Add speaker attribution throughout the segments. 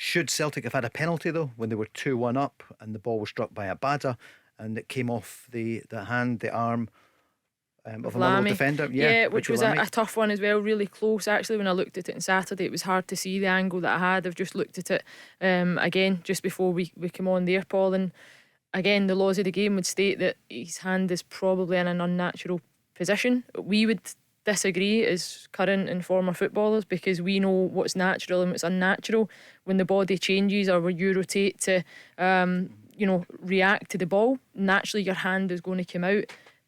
Speaker 1: Should Celtic have had a penalty though when they were 2-1 up and the ball was struck by Abada and it came off the hand, the arm of a Motherwell
Speaker 2: Lamy.
Speaker 1: defender?
Speaker 2: Yeah, which was
Speaker 1: Lamy.
Speaker 2: a tough one as well, really close actually. When I looked at it on Saturday, it was hard to see the angle that I had. I've just looked at it again just before we come on there, Paul, and again the laws of the game would state that his hand is probably in an unnatural position. We would disagree as current and former footballers, because we know what's natural and what's unnatural. When the body changes or when you rotate to react to the ball, naturally your hand is going to come out,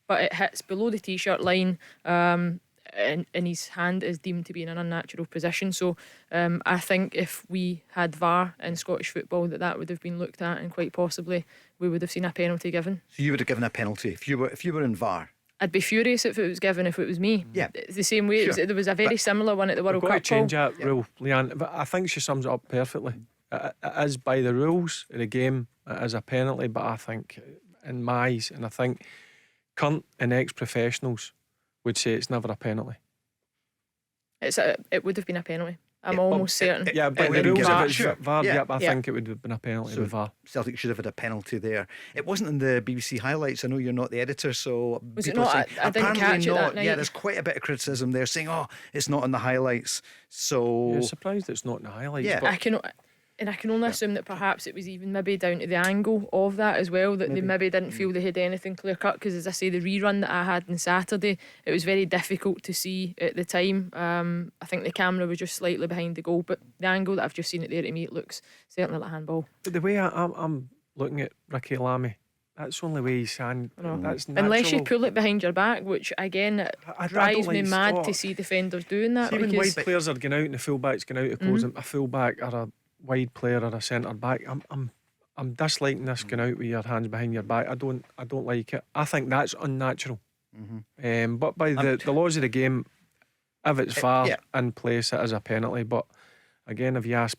Speaker 2: but it hits below the t-shirt line, and his hand is deemed to be in an unnatural position. So I think if we had VAR in Scottish football, that would have been looked at, and quite possibly we would have seen a penalty given.
Speaker 1: So you would have given a penalty if you were in VAR?
Speaker 2: I'd be furious if it was given if it was me.
Speaker 1: Yeah,
Speaker 2: it's the same way.
Speaker 1: Sure.
Speaker 2: There was a very similar one at the World
Speaker 3: We've got
Speaker 2: Cup.
Speaker 3: to change
Speaker 2: Paul.
Speaker 3: that rule, Leanne. But I think she sums it up perfectly. It is by the rules of the game. It is a penalty, but I think, in my eyes, and I think current and ex-professionals would say it's never a penalty.
Speaker 2: It would have been a penalty. I'm almost certain.
Speaker 3: Yeah, but
Speaker 1: it
Speaker 3: the
Speaker 1: wouldn't
Speaker 3: rules
Speaker 1: give
Speaker 3: of
Speaker 1: it.
Speaker 3: it's
Speaker 1: Sure.
Speaker 3: VAR,
Speaker 1: Yeah.
Speaker 3: I think it would have been a penalty
Speaker 1: So
Speaker 3: with VAR.
Speaker 1: Celtic should have had a penalty there. It wasn't in the BBC highlights. I know you're not the editor, so
Speaker 2: Was it
Speaker 1: people
Speaker 2: not?
Speaker 1: are saying,
Speaker 2: I didn't
Speaker 1: apparently
Speaker 2: catch it that
Speaker 1: not.
Speaker 2: night.
Speaker 1: Yeah, there's quite a bit of criticism there saying, oh, it's not in the highlights. So
Speaker 3: You're surprised it's not in the highlights.
Speaker 1: Yeah.
Speaker 3: But
Speaker 2: I can only assume that perhaps it was even maybe down to the angle of that as well, that they maybe didn't feel they had anything clear cut, because as I say, the rerun that I had on Saturday, it was very difficult to see at the time. I think the camera was just slightly behind the goal, but the angle that I've just seen it there, to me it looks certainly like handball.
Speaker 3: But the way I'm looking at Ricky Lamy, that's the only way he's hand. That's natural.
Speaker 2: Unless you pull it behind your back, which again
Speaker 3: I
Speaker 2: drives
Speaker 3: don't
Speaker 2: me
Speaker 3: like
Speaker 2: mad
Speaker 3: Scott.
Speaker 2: to see defenders doing that.
Speaker 3: See, when
Speaker 2: Because
Speaker 3: wide players are going out and the fullback's going out to close them, a fullback or a wide player or a centre back, I'm disliking this going out with your hands behind your back. I don't like it. I think that's unnatural. But by the laws of the game, if it's VAR in place, it is a penalty. But again, if you ask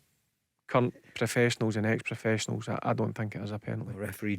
Speaker 3: current professionals and ex-professionals, I don't think it is a penalty.
Speaker 1: referee